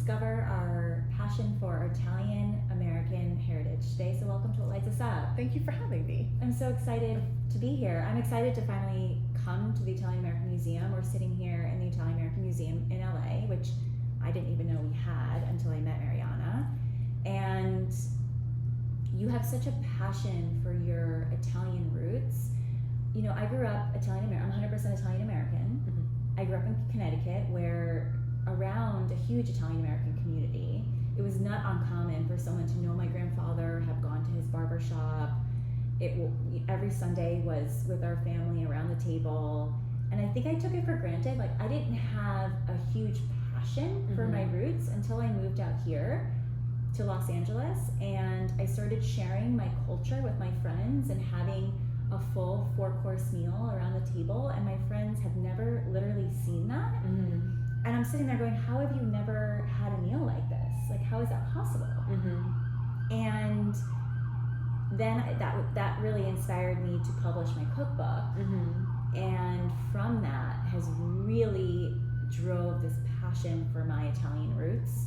discover our passion for Italian American heritage today. So welcome to What Lights Us Up. Thank you for having me. I'm so excited to be here. I'm excited to finally come to the Italian American Museum. We're sitting here in the Italian American Museum in LA, which I didn't even know we had until I met Marianna. And you have such a passion for your Italian roots. You know, I grew up Italian American. I'm 100% Italian American. Mm-hmm. I grew up in Connecticut, where around a huge Italian American community, it was not uncommon for someone to know my grandfather, have gone to his barber shop. Every Sunday was with our family around the table. And I think I took it for granted. Like, I didn't have a huge passion for my roots until I moved out here to Los Angeles, and I started sharing my culture with my friends and having a full 4-course meal around the table, and my friends have never literally seen that. And I'm sitting there going, how have you never had a meal like this? Like, how is that possible? And then that really inspired me to publish my cookbook. And from that has really drove this passion for my Italian roots.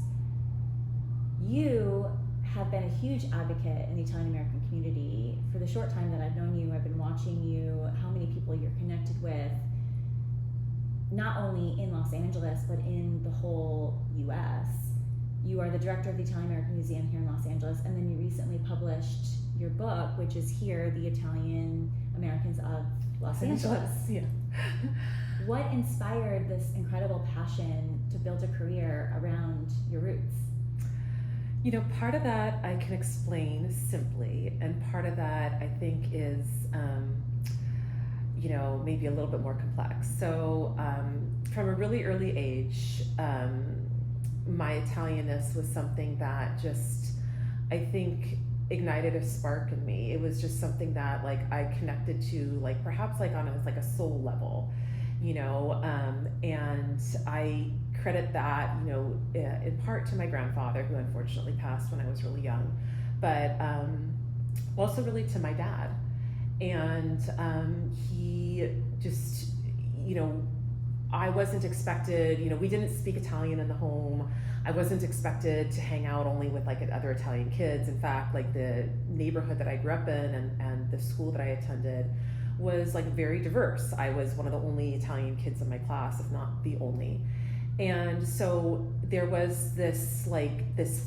You have been a huge advocate in the Italian American community. For the short time that I've known you, I've been watching you, how many people you're connected with, not only in Los Angeles, but in the whole US. You are the director of the Italian American Museum here in Los Angeles, and then you recently published your book, which is here, The Italian Americans of Los Angeles. Yeah. What inspired this incredible passion to build a career around your roots? You know, part of that I can explain simply, and part of that I think is, you know, maybe a little bit more complex. So from a really early age, my Italianness was something that just, I think, ignited a spark in me. It was just something that, like, I connected to, like, perhaps like on a soul level, you know, and I credit that, you know, in part to my grandfather, who unfortunately passed when I was really young, but also really to my dad. And he just, you know, I wasn't expected, you know, we didn't speak Italian in the home. I wasn't expected to hang out only with like other Italian kids. In fact, like the neighborhood that I grew up in and the school that I attended was like very diverse. I was one of the only Italian kids in my class, if not the only. And so there was this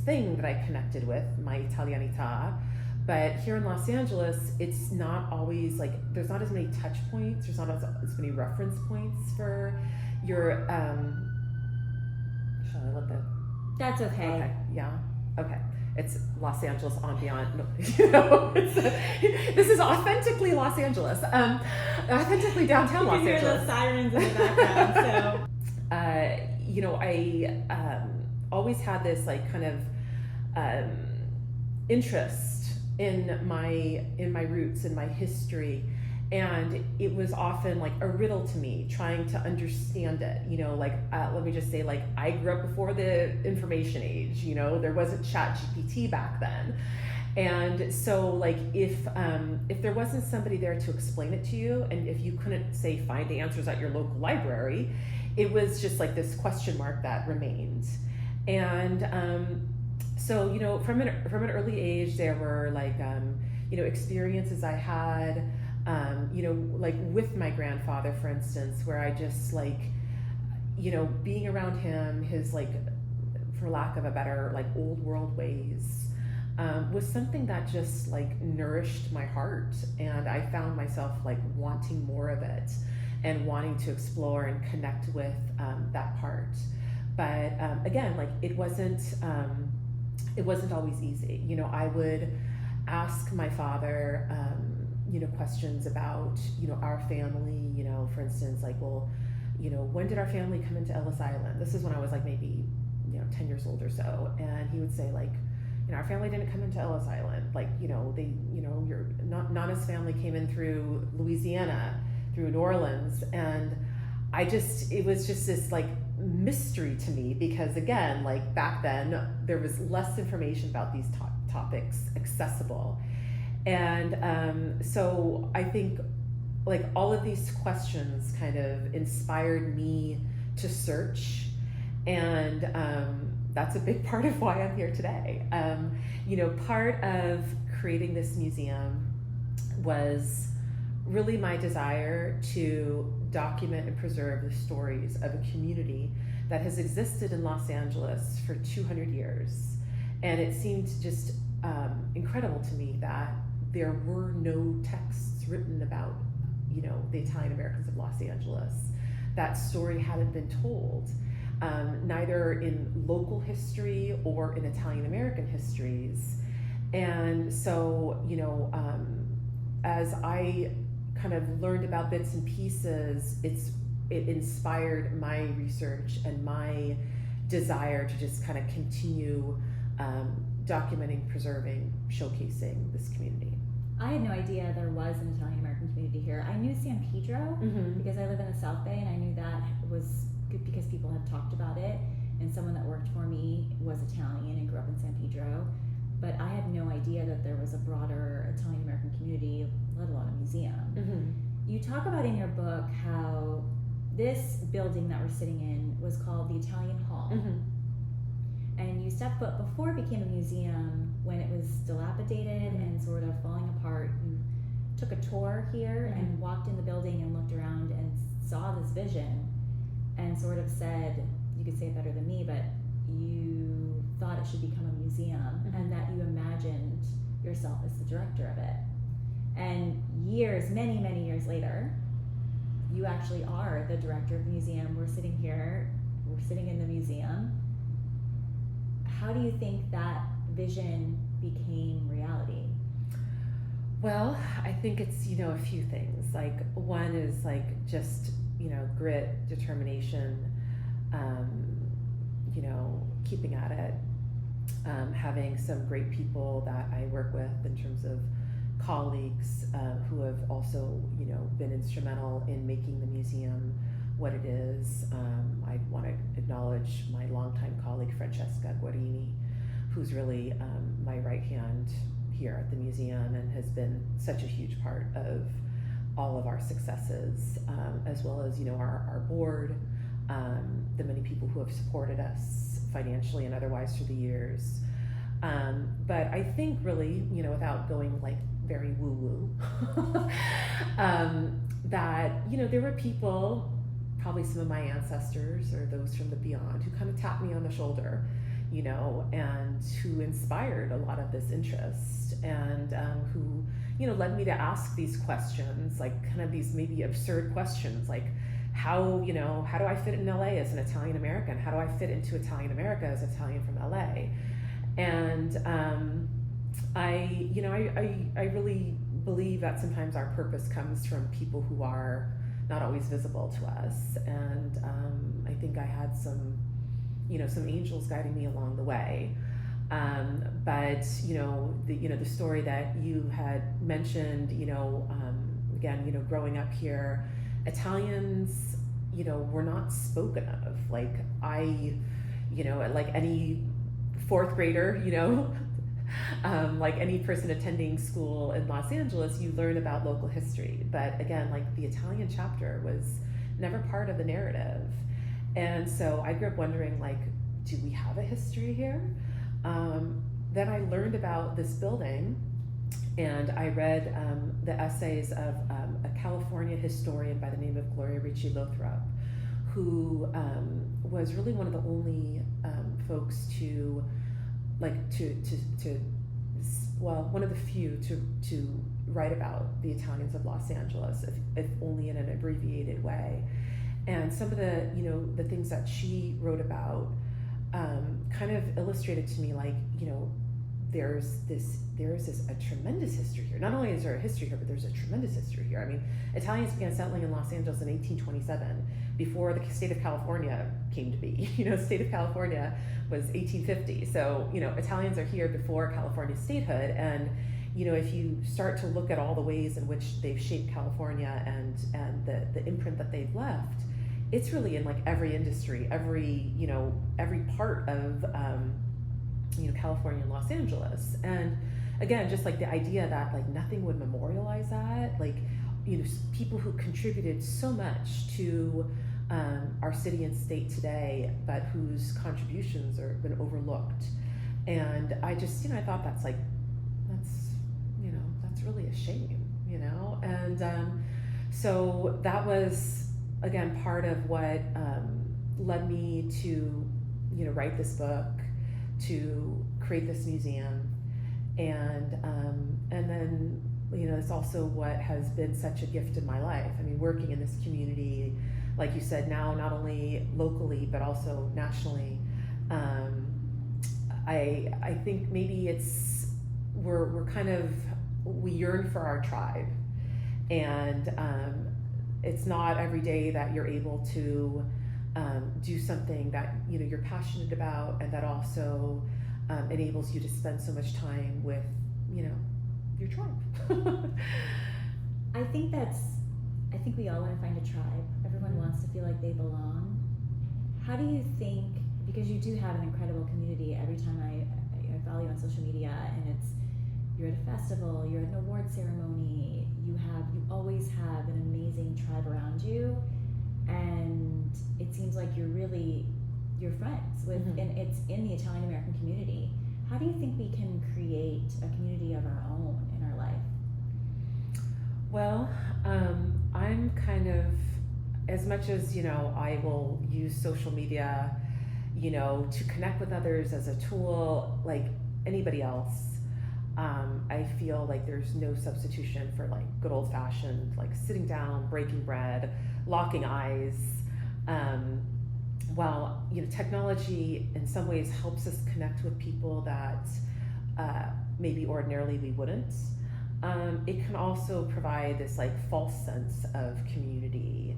thing that I connected with, my Italianità. But here in Los Angeles, it's not always like, there's not as many touch points, there's not as many reference points for your, shall I let that? That's okay. Okay, yeah, okay. It's Los Angeles ambiance. No, you know, this is authentically Los Angeles, authentically downtown Los Angeles. You can hear those sirens in the background, so. You know, I always had this like kind of interest in my roots, in my history, and it was often like a riddle to me trying to understand it. You know, like let me just say, like, I grew up before the information age. You know, there wasn't ChatGPT back then. And so, like, if there wasn't somebody there to explain it to you, and if you couldn't, say, find the answers at your local library, it was just like this question mark that remained. And so, you know, from an early age, there were like, you know, experiences I had, you know, like with my grandfather, for instance, where I just like, you know, being around him, his like, for lack of a better, like old world ways, was something that just like nourished my heart. And I found myself like wanting more of it and wanting to explore and connect with that part. But again, like it wasn't always easy. You know, I would ask my father, you know, questions about, you know, our family, you know, for instance, like, well, you know, when did our family come into Ellis Island? This is when I was like maybe, you know, 10 years old or so. And he would say like, you know, our family didn't come into Ellis Island. Like, you know, they, you know, your Nana's family came in through Louisiana, through New Orleans. And it was just this like mystery to me, because again, like back then there was less information about these topics accessible. And so I think like all of these questions kind of inspired me to search and that's a big part of why I'm here today. Part of creating this museum was really my desire to document and preserve the stories of a community that has existed in Los Angeles for 200 years. And it seemed just incredible to me that there were no texts written about, the Italian Americans of Los Angeles. That story hadn't been told, neither in local history or in Italian American histories. And so, as I kind of learned about bits and pieces, it inspired my research and my desire to just kind of continue documenting, preserving, showcasing this community. I had no idea there was an Italian American community here. I knew San Pedro because I live in the South Bay, and I knew that was good because people had talked about it, and someone that worked for me was Italian and grew up in San Pedro. But I had no idea that there was a broader Italian American community, let alone a museum. You talk about in your book how this building that we're sitting in was called the Italian Hall. And you stepped foot before it became a museum, when it was dilapidated and sort of falling apart. You took a tour here and walked in the building and looked around and saw this vision and sort of said, you could say it better than me, but you thought it should become a museum and that you imagined yourself as the director of it. And many, many years later, you actually are the director of the museum. We're sitting here, we're sitting in the museum. How do you think that vision became reality? Well, I think it's, a few things. Like, one is like just, grit, determination, keeping at it, having some great people that I work with in terms of colleagues who have also, been instrumental in making the museum what it is. I want to acknowledge my longtime colleague Francesca Guarini, who's really my right hand here at the museum and has been such a huge part of all of our successes, as well as our board, the many people who have supported us financially and otherwise through the years. But I think really, without going like very woo-woo, that there were people, probably some of my ancestors or those from the beyond, who kind of tapped me on the shoulder, and who inspired a lot of this interest, and who led me to ask these questions, like kind of these maybe absurd questions, like how do I fit in LA as an Italian American? How do I fit into Italian America as Italian from LA? And I really believe that sometimes our purpose comes from people who are not always visible to us, and I think I had some angels guiding me along the way. But the story that you had mentioned, again, growing up here, Italians, were not spoken of. Like like any fourth grader, like any person attending school in Los Angeles, you learn about local history. But again, like the Italian chapter was never part of the narrative. And so I grew up wondering, like, do we have a history here? Then I learned about this building, and I read the essays of a California historian by the name of Gloria Ricci Lothrop, who was really one of the only folks one of the few to write about the Italians of Los Angeles, if only in an abbreviated way. And some of the the things that she wrote about kind of illustrated to me, like, there is a tremendous history here. Not only is there a history here, but there's a tremendous history here. I mean, Italians began settling in Los Angeles in 1827, before the state of California came to be. State of California was 1850. So, Italians are here before California statehood. And, if you start to look at all the ways in which they've shaped California and the imprint that they've left, it's really in like every industry, every part of California and Los Angeles. And again, just like the idea that like nothing would memorialize that, like people who contributed so much to our city and state today, but whose contributions are been overlooked. And I just, I thought that's really a shame, And so that was, again, part of what led me to, write this book, to create this museum. And then, it's also what has been such a gift in my life. I mean, working in this community, like you said, now not only locally, but also nationally. I think maybe we yearn for our tribe, and it's not every day that you're able to do something that you're passionate about, and that also enables you to spend so much time with your tribe. I think we all want to find a tribe. Everyone wants to feel like they belong. How do you think, because you do have an incredible community, every time I follow you on social media, and you're at a festival, you're at an award ceremony, you always have an amazing tribe around you, and it seems like you're friends with, and it's in the Italian American community. How do you think we can create a community of our own in our life? Well, I'm kind of, as much as, I will use social media, to connect with others as a tool, like anybody else, I feel like there's no substitution for like good old fashioned, like sitting down, breaking bread, locking eyes. While, technology in some ways helps us connect with people that maybe ordinarily we wouldn't. It can also provide this like false sense of community,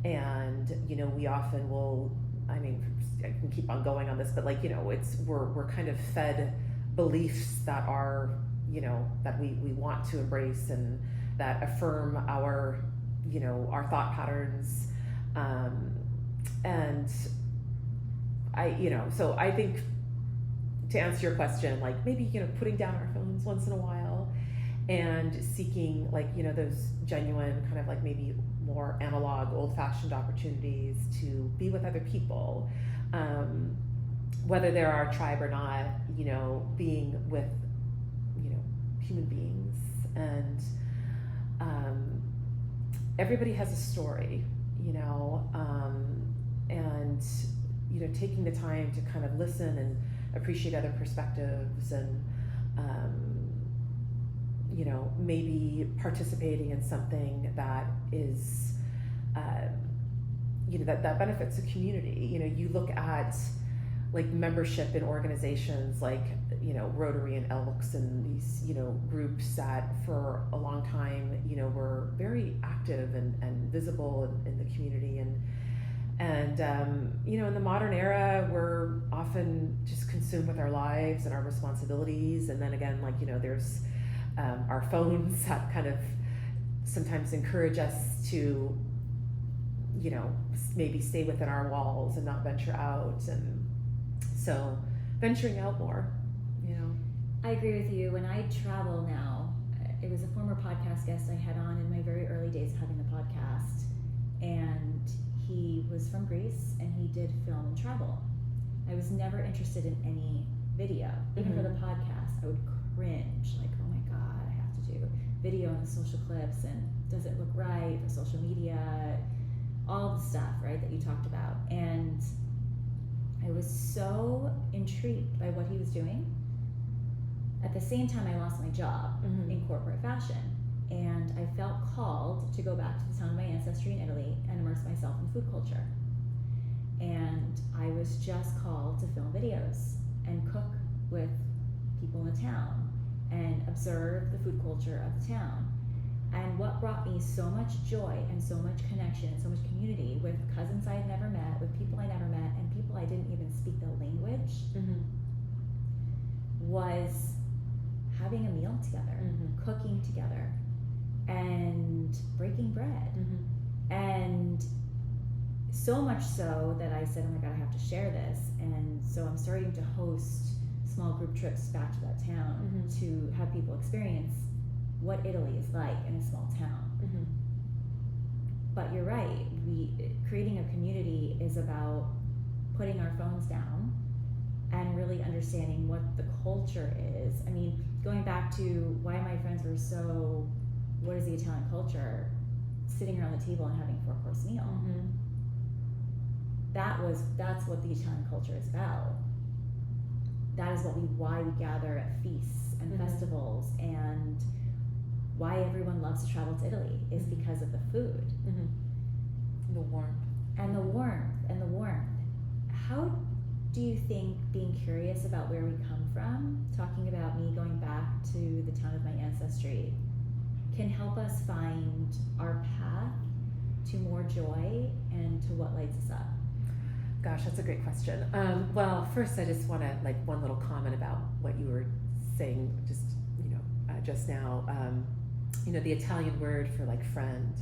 and we often will. I mean, I can keep on going on this, but like we're kind of fed beliefs that are that we want to embrace and that affirm our our thought patterns, and so I think, to answer your question, like maybe putting down our phones once in a while and seeking like those genuine kind of like maybe more analog, old-fashioned opportunities to be with other people, whether they're our tribe or not, being with human beings. And everybody has a story, and taking the time to kind of listen and appreciate other perspectives, and maybe participating in something that is that benefits the community. You look at like membership in organizations like Rotary and Elks and these groups that for a long time were very active and visible in the community, and in the modern era we're often just consumed with our lives and our responsibilities, and then again like there's our phones that kind of sometimes encourage us to maybe stay within our walls and not venture out, and so venturing out more. I agree with you. When I travel now, it was a former podcast guest I had on in my very early days of having the podcast, and he was from Greece and he did film and travel. I was never interested in any video, even for the podcast. I would cringe, like, oh my god, I have to do video and the social clips, and does it look right for social media, all the stuff, right, that you talked about. And I was so intrigued by what he was doing. At the same time, I lost my job in corporate fashion, and I felt called to go back to the town of my ancestry in Italy and immerse myself in food culture. And I was just called to film videos and cook with people in the town and observe the food culture of the town. And what brought me so much joy and so much connection and so much community with cousins I had never met, with people I never met, and people I didn't even speak the language, was having a meal together, cooking together, and breaking bread. And so much so that I said, oh my god, I have to share this. And so I'm starting to host small group trips back to that town to have people experience what Italy is like in a small town. But you're right. Creating a community is about putting our phones down and really understanding what the culture is. I mean, going back to why my friends were so, what is the Italian culture? Sitting around the table and having a 4-course meal. Mm-hmm. That's what the Italian culture is about. That is why we gather at feasts and Mm-hmm. festivals, and why everyone loves to travel to Italy is because of the food. Mm-hmm. The warmth. And the warmth. How do you think being curious about where we come from, talking about me going back to the town of my ancestry, can help us find our path to more joy and to what lights us up? Gosh, that's a great question. Well, first, I just want to one little comment about what you were saying just now. The Italian word for friend,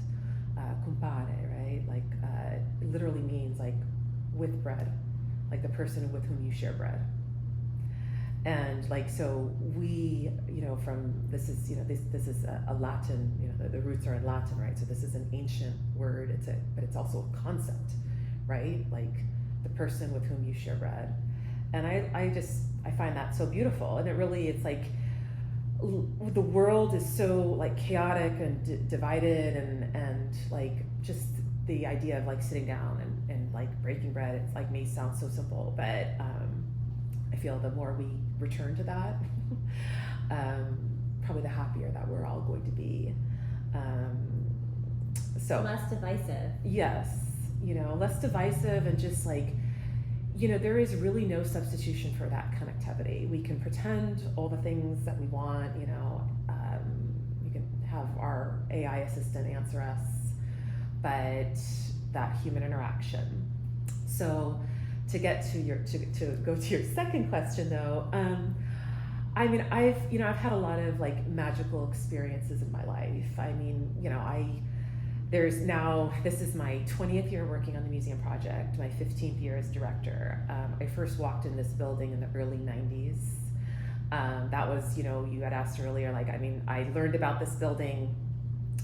compare, right? It literally means with bread, like the person with whom you share bread. And so we, from this is a Latin, the roots are in Latin, right? So this is an ancient word. But it's also a concept, right? The person with whom you share bread. And I find that so beautiful. And it's the world is so chaotic and divided, and just the idea of sitting down and breaking bread, it's may sound so simple, but I feel the more we return to that, probably the happier that we're all going to be. So less divisive. Yes, less divisive, and just there is really no substitution for that connectivity. We can pretend all the things that we want, we can have our AI assistant answer us, but that human interaction. So to get to go to your second question though, I've had a lot of magical experiences in my life. This is my 20th year working on the museum project, my 15th year as director. I first walked in this building in the early 90s. That was, you had asked earlier, I learned about this building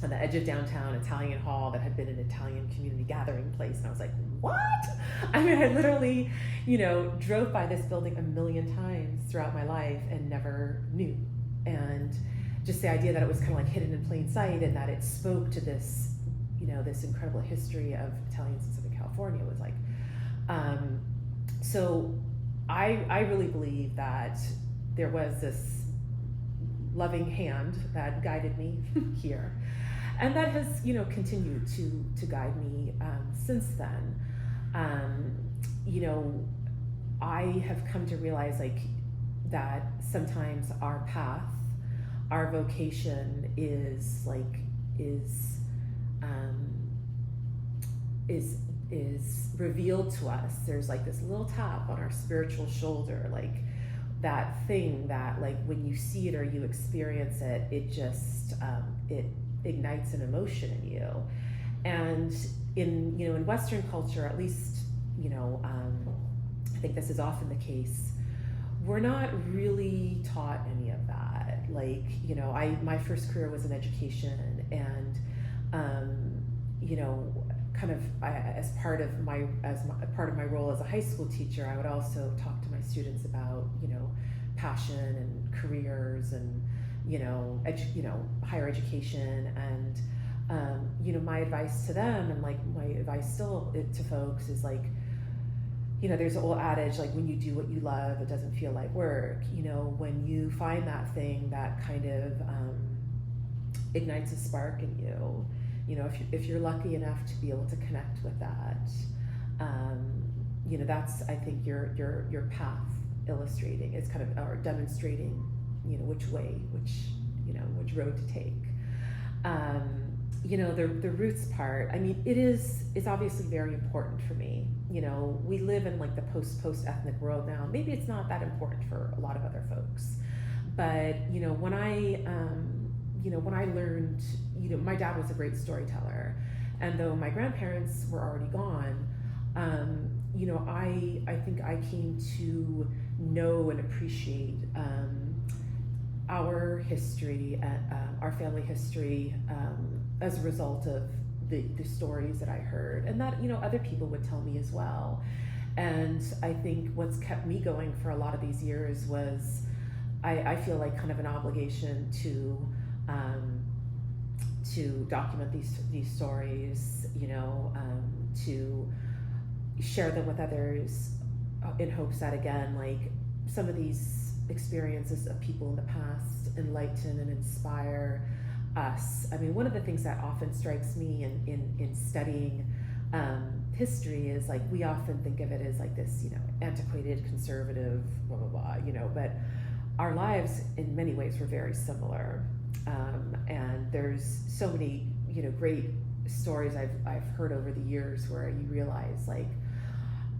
on the edge of downtown, Italian Hall, that had been an Italian community gathering place. And I was like, what? I literally, drove by this building a million times throughout my life and never knew. And just the idea that it was kind of hidden in plain sight, and that it spoke to this, this incredible history of Italians in Southern California was so I really believe that there was this loving hand that guided me here. And that has, continued to guide me since then. I have come to realize that sometimes our path, our vocation is revealed to us. There's this little tap on our spiritual shoulder, that thing that when you see it or you experience it, it just it ignites an emotion in you. And in Western culture, at least, I think this is often the case, we're not really taught any of that. My first career was in education, and as part of my role as a high school teacher, I would also talk to my students about passion and careers and higher education, and my advice to them, and my advice still to folks is there's an old adage, when you do what you love, it doesn't feel like work. When you find that thing that kind of ignites a spark in you, if you're lucky enough to be able to connect with that, that's, I think, your path illustrating. It's kind of, or demonstrating, which way, which road to take. The roots part, it's obviously very important for me. We live in the post-ethnic world now. Maybe it's not that important for a lot of other folks, but when I learned, my dad was a great storyteller, and though my grandparents were already gone, I think I came to know and appreciate our history, our family history, as a result of the stories that I heard, and that, other people would tell me as well. And I think what's kept me going for a lot of these years was I feel like kind of an obligation to document these stories, to share them with others, in hopes that, again, like, some of these experiences of people in the past enlighten and inspire us. I mean, one of the things that often strikes me in studying history is, like, we often think of it as like this, antiquated, conservative, blah, blah, blah, but our lives in many ways were very similar. And there's so many, great stories I've heard over the years where you realize, like,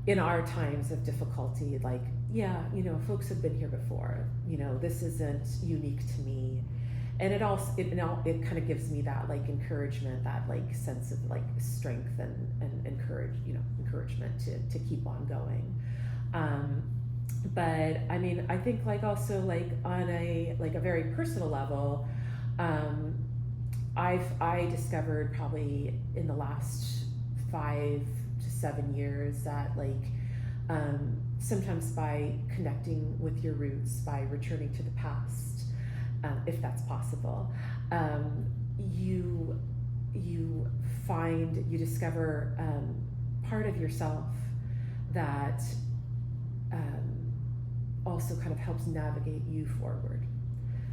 in our times of difficulty, like, yeah, folks have been here before, this isn't unique to me. And it kind of gives me that, like, encouragement, that, like, sense of, like, strength and encouragement to keep on going. But I mean, I think, like, also, like, on a very personal level, I discovered probably in the last 5 to 7 years that, like, sometimes by connecting with your roots, by returning to the past, if that's possible, you discover part of yourself that also kind of helps navigate you forward.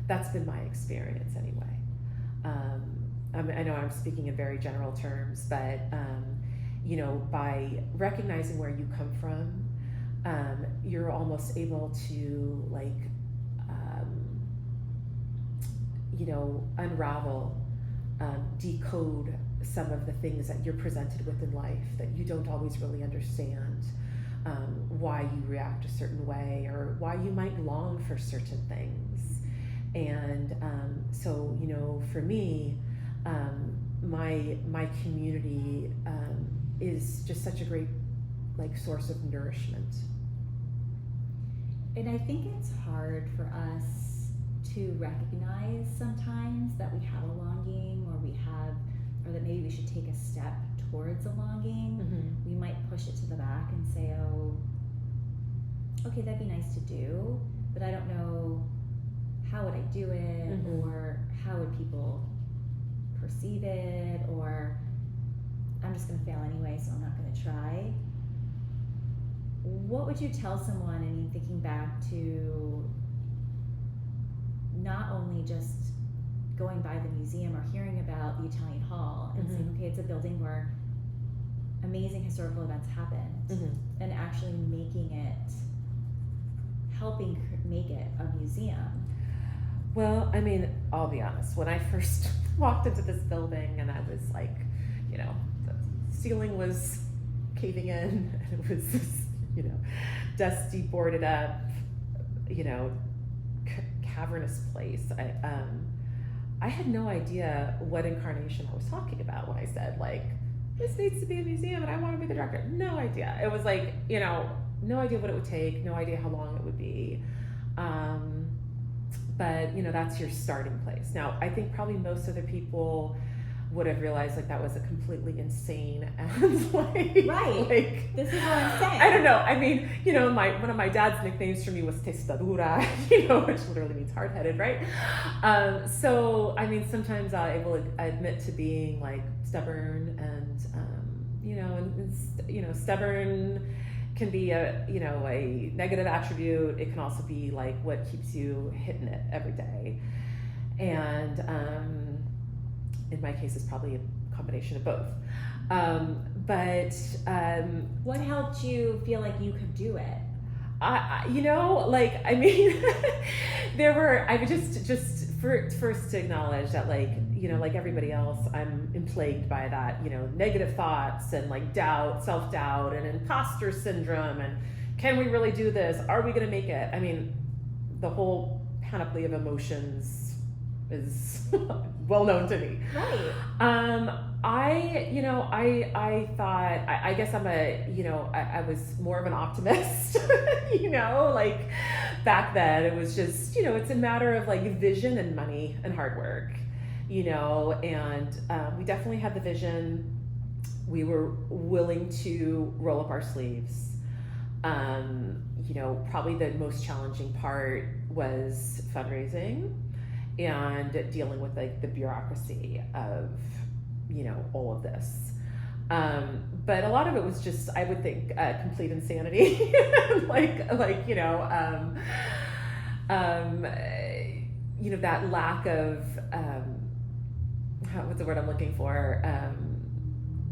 That's been my experience anyway. I know I'm speaking in very general terms, but by recognizing where you come from, you're almost able to, like, unravel, decode some of the things that you're presented with in life that you don't always really understand, why you react a certain way or why you might long for certain things. And so, for me, my community is just such a great, like, source of nourishment. And I think it's hard for us to recognize sometimes that we have a longing, or that maybe we should take a step towards a longing. Mm-hmm. We might push it to the back and say, oh, okay, that'd be nice to do, but I don't know, how would I do it? Mm-hmm. Or how would people perceive it? Or I'm just going to fail anyway, so I'm not going to try. What would you tell someone, I mean, thinking back to not only just going by the museum or hearing about the Italian Hall and Mm-hmm. saying, okay, it's a building where amazing historical events happened, Mm-hmm. and actually helping make it a museum? Well, I mean, I'll be honest, when I first walked into this building and I was like, the ceiling was caving in, and it was this, dusty, boarded up, cavernous place. I had no idea what incarnation I was talking about when I said, like, this needs to be a museum and I want to be the director. No idea. It was like, no idea what it would take, no idea how long it would be. But, that's your starting place. Now, I think probably most other people would have realized, like, that was a completely insane and, like, Right. Like, This is what I'm saying. I don't know. I mean, one of my dad's nicknames for me was testadura, which literally means hard-headed, right? So, I mean, sometimes I will admit to being, like, stubborn, and stubborn can be a negative attribute. It can also be, like, what keeps you hitting it every day. And in my case, it's probably a combination of both. But what helped you feel like you could do it? There were, I would just first to acknowledge that, like everybody else, I'm plagued by that, negative thoughts and, like, doubt, self-doubt and imposter syndrome, and can we really do this? Are we going to make it? I mean, the whole panoply of emotions is well known to me. Right. I thought, I guess I was more of an optimist, like, back then it was just, it's a matter of, like, vision and money and hard work, and we definitely had the vision. We were willing to roll up our sleeves. Probably the most challenging part was fundraising and dealing with like the bureaucracy of, all of this. But a lot of it was just, I would think, complete insanity. That lack of, what's the word I'm looking for?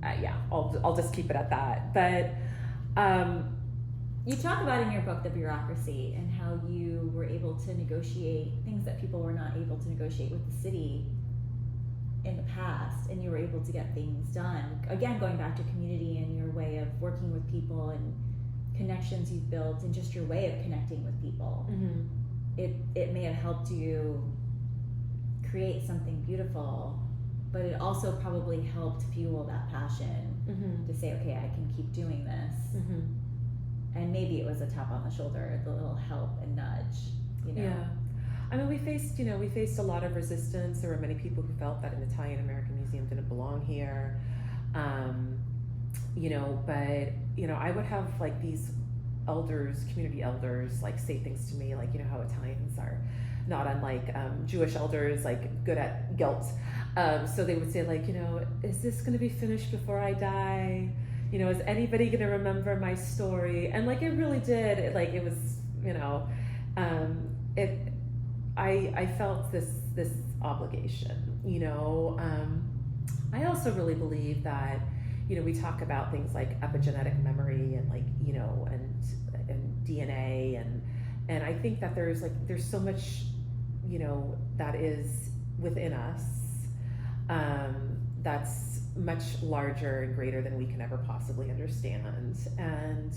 I'll just keep it at that. But, you talk about in your book the bureaucracy and how you were able to negotiate things that people were not able to negotiate with the city in the past, and you were able to get things done. Again, going back to community and your way of working with people and connections you've built and just your way of connecting with people. mm-hmm. It may have helped you create something beautiful, but it also probably helped fuel that passion Mm-hmm. to say, okay, I can keep doing this. Mm-hmm. And maybe it was a tap on the shoulder, the little help and nudge, Yeah. I mean, we faced a lot of resistance. There were many people who felt that an Italian American museum didn't belong here. But I would have like these elders, community elders, like say things to me, like, how Italians are not unlike Jewish elders, like good at guilt. So they would say like, is this going to be finished before I die? Is anybody going to remember my story? And like, it really did. It was, I felt this obligation, I also really believe that, we talk about things like epigenetic memory and like, and DNA and I think that there's so much, that is within us, that's much larger and greater than we can ever possibly understand. And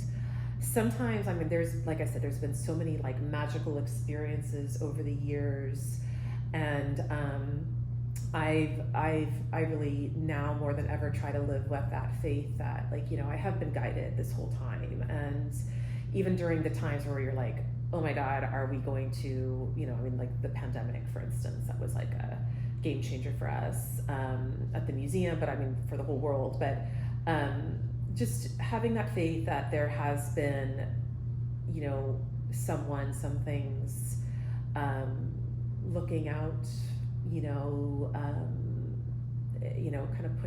sometimes, I mean, like I said, there's been so many like magical experiences over the years, and I really now more than ever try to live with that faith that like, I have been guided this whole time. And even during the times where you're like, oh my God, are we going to, like the pandemic, for instance, that was like a game changer for us at the museum, but I mean for the whole world. But just having that faith that there has been, some things looking out, kind of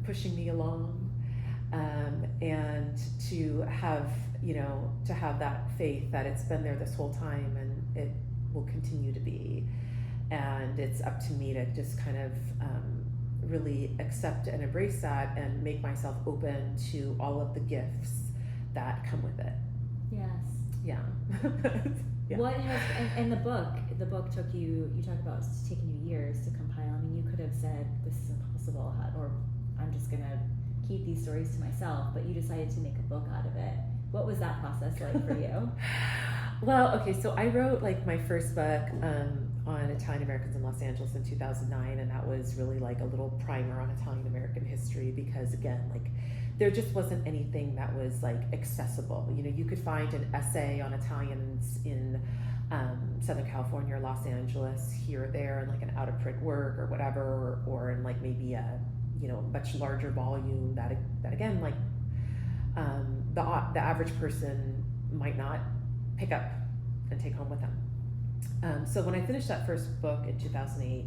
pushing me along, and to have that faith that it's been there this whole time and it will continue to be. And it's up to me to just kind of really accept and embrace that and make myself open to all of the gifts that come with it. Yes. Yeah. Yeah. What has, and the book took you talk about it's taking you years to compile. I mean, you could have said, this is impossible, or I'm just going to keep these stories to myself, but you decided to make a book out of it. What was that process like for you? Well, okay, so I wrote like my first book on Italian Americans in Los Angeles in 2009, and that was really like a little primer on Italian American history, because again, like there just wasn't anything that was like accessible. You could find an essay on Italians in Southern California or Los Angeles here or there, and like an out of print work or whatever, or in like maybe a much larger volume that again, like the average person might not pick up and take home with them. So when I finished that first book in 2008,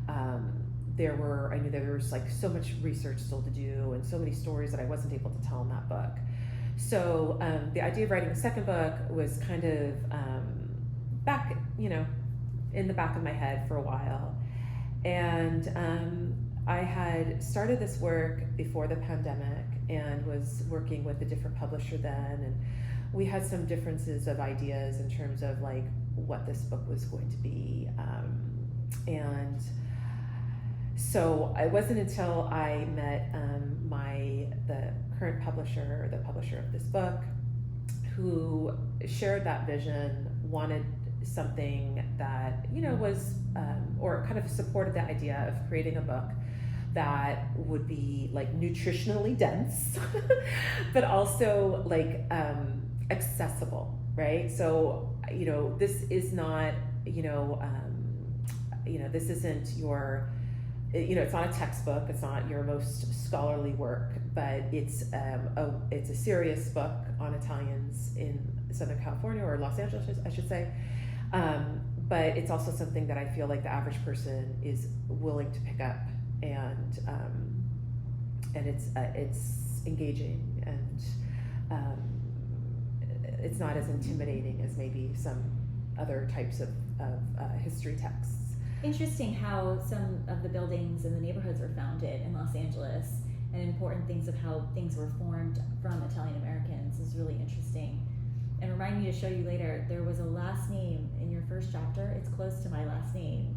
I knew there was like so much research still to do and so many stories that I wasn't able to tell in that book. So the idea of writing a second book was kind of back, in the back of my head for a while. And I had started this work before the pandemic and was working with a different publisher then, and we had some differences of ideas in terms of like what this book was going to be. And so it wasn't until I met the current publisher, the publisher of this book, who shared that vision, wanted something that was or kind of supported the idea of creating a book that would be like nutritionally dense but also like accessible, right? So this is not this isn't your, it's not a textbook, it's not your most scholarly work, but it's a serious book on Italians in Southern California, or Los Angeles, I should say. But it's also something that I feel like the average person is willing to pick up, and it's engaging, and it's not as intimidating as maybe some other types of history texts. Interesting how some of the buildings and the neighborhoods were founded in Los Angeles, and important things of how things were formed from Italian Americans is really interesting. And remind me to show you later, there was a last name in your first chapter, it's close to my last name,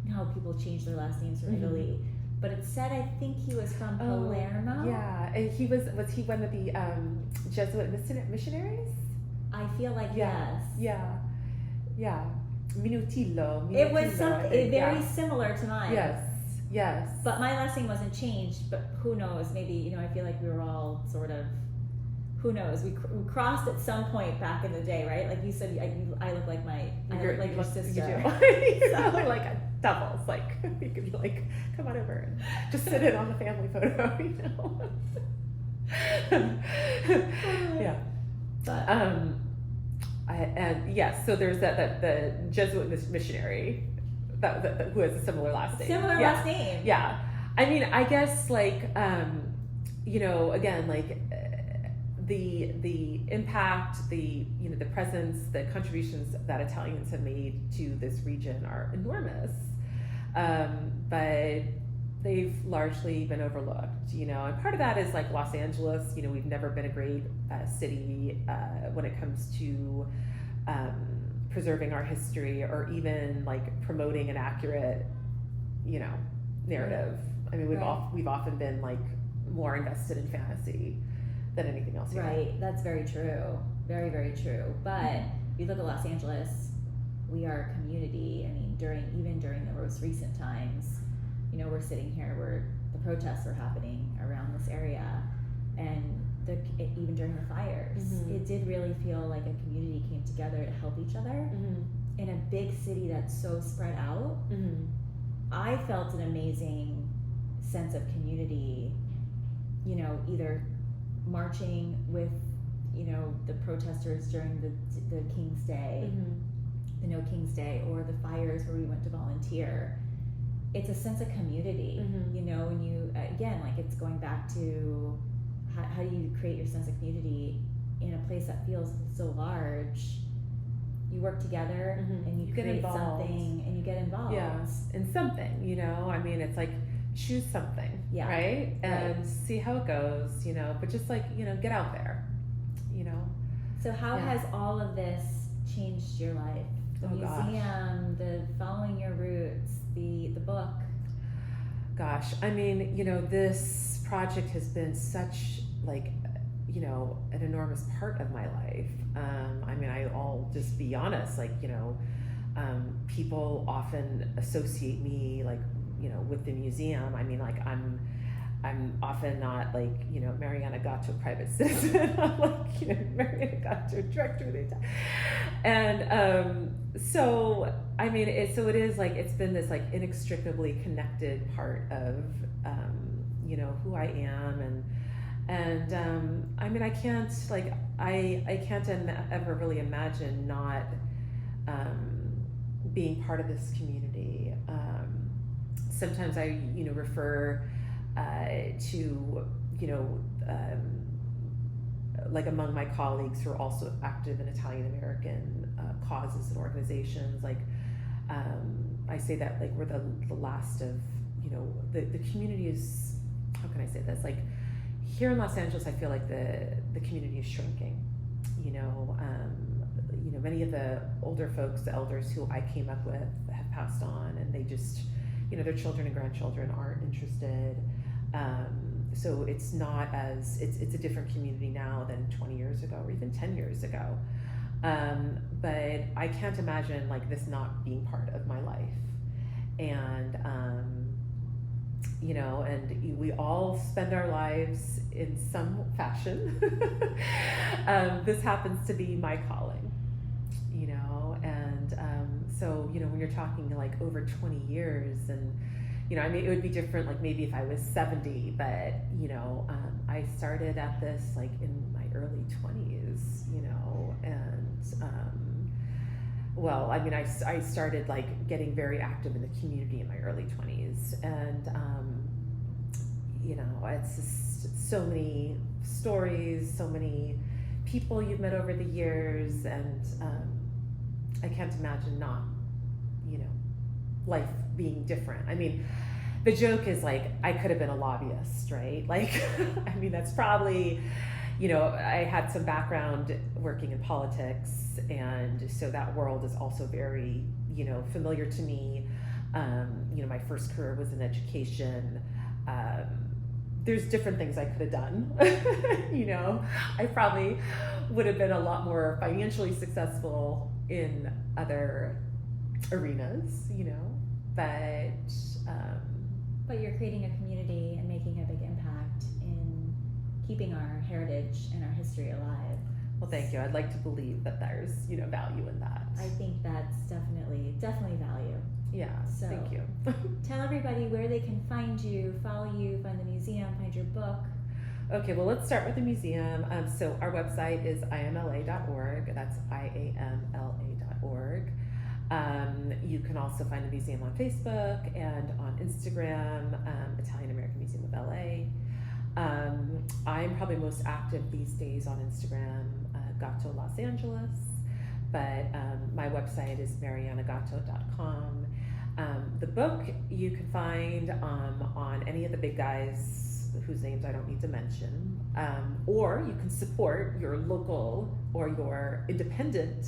and how people change their last names from Italy. But it said, I think he was from Palermo. Yeah, and was he one of the Jesuit missionaries? I feel like yes. Yeah. Minutillo. It was something very similar to mine. Yes. But my last name wasn't changed, but who knows, maybe, I feel like we were all sort of, who knows, we crossed at some point back in the day, right? Like you said, I look like your sister. You do. So, like a doubles, like you could be like, come on over and just sit in on the family photo, Yeah. But so there's that the Jesuit missionary that who has a similar last name. Last name. Yeah. I mean, I guess like again, like the impact, the presence, the contributions that Italians have made to this region are enormous, but they've largely been overlooked, and part of that is like Los Angeles, we've never been a great city when it comes to preserving our history, or even like promoting an accurate, narrative. I mean, we've often been like more invested in fantasy than anything else here. Right, that's very true. Very, very true. But if you look at Los Angeles, we are a community. I mean, during the most recent times, we're sitting here where the protests are happening around this area, and even during the fires, it did really feel like a community came together to help each other. In a big city that's so spread out, I felt an amazing sense of community, either marching with, the protesters during the King's Day, the No King's Day, or the fires where we went to volunteer. It's a sense of community, and you, again, like it's going back to how do you create your sense of community in a place that feels so large? You work together and you create something, and you get involved. Yes, in something, I mean, it's like choose something, right? And see how it goes, but just like, get out there, So how has all of this changed your life? The museum, the following your roots, the book. Gosh, I mean, this project has been such like, an enormous part of my life. I mean, I'll just be honest, like, people often associate me like, with the museum. I mean, like I'm often not like, Marianna Gatto, private citizen. I'm like, Marianna Gatto, director of the entire. And so I mean, it is like, it's been this like inextricably connected part of who I am, and I mean, I can't like I can't ever really imagine not being part of this community. Sometimes I refer to like among my colleagues who are also active in Italian American causes and organizations, like I say that like we're the last of the community is, how can I say this, like here in Los Angeles I feel like the community is shrinking. Many of the older folks, the elders who I came up with, have passed on, and they just their children and grandchildren aren't interested. So it's not as, it's a different community now than 20 years ago or even 10 years ago. But I can't imagine like this not being part of my life. And, and we all spend our lives in some fashion. This happens to be my calling. you know, and so, you know, when you're talking like over 20 years, and, you know, I mean, it would be different, like maybe if I was 70, but, you know, I started at this like in my early 20s, you know, and, well, I mean, I started like getting very active in the community in my early 20s, and, you know, it's just so many stories, so many people you've met over the years, and I can't imagine not, you know, life being different. I mean, the joke is like, I could have been a lobbyist, right? Like, I mean, that's probably, you know, I had some background working in politics, and so that world is also very, you know, familiar to me. You know, my first career was in education. There's different things I could have done. You know, I probably would have been a lot more financially successful in other arenas, you know, but you're creating a community and making a big impact in keeping our heritage and our history alive. well, thank you. I'd like to believe that there's, you know, value in that. I think that's definitely value. Yeah, So- thank you. Tell everybody where they can find you, follow you, find the museum, find your book. Okay, well, let's start with the museum. So our website is imla.org. That's IAMLA.org. You can also find the museum on Facebook and on Instagram, Italian American Museum of LA. I'm probably most active these days on Instagram, Gatto Los Angeles, but my website is mariannagatto.com. The book you can find on any of the big guys whose names I don't need to mention, or you can support your local or your independent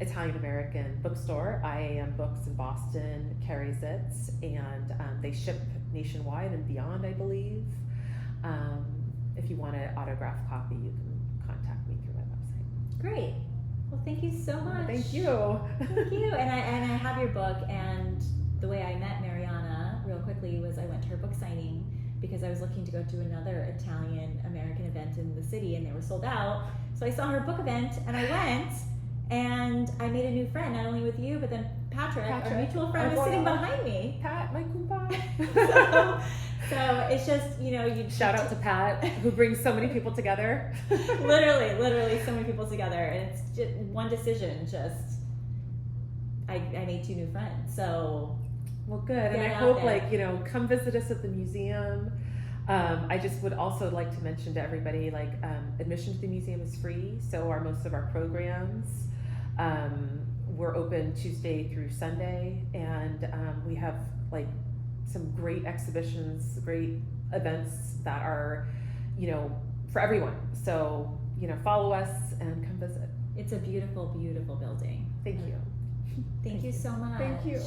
Italian American bookstore. IAM Books in Boston carries it, and they ship nationwide and beyond, I believe. If you want an autographed copy, you can contact me through my website. Great. Well, thank you so much. Thank you. Thank you. And I have your book, and the way I met Marianna real quickly was I went to her book signing because I was looking to go to another Italian American event in the city, and they were sold out. So I saw her book event, and I went, and I made a new friend, not only with you, but then Patrick. Our mutual friend, was sitting behind me. Pat, my kumpa. So it's just, you know, you Shout out to Pat, who brings so many people together. literally so many people together, and it's just one decision. I made 2 new friends. So Well, good, and I Get out hope, there. like, you know, come visit us at the museum. I just would also like to mention to everybody, like, admission to the museum is free, so are most of our programs. We're open Tuesday through Sunday, and we have, like, some great exhibitions, great events that are, you know, for everyone. So, you know, follow us and come visit. it's a beautiful, beautiful building. Thank you. Thank you so much. Thank you.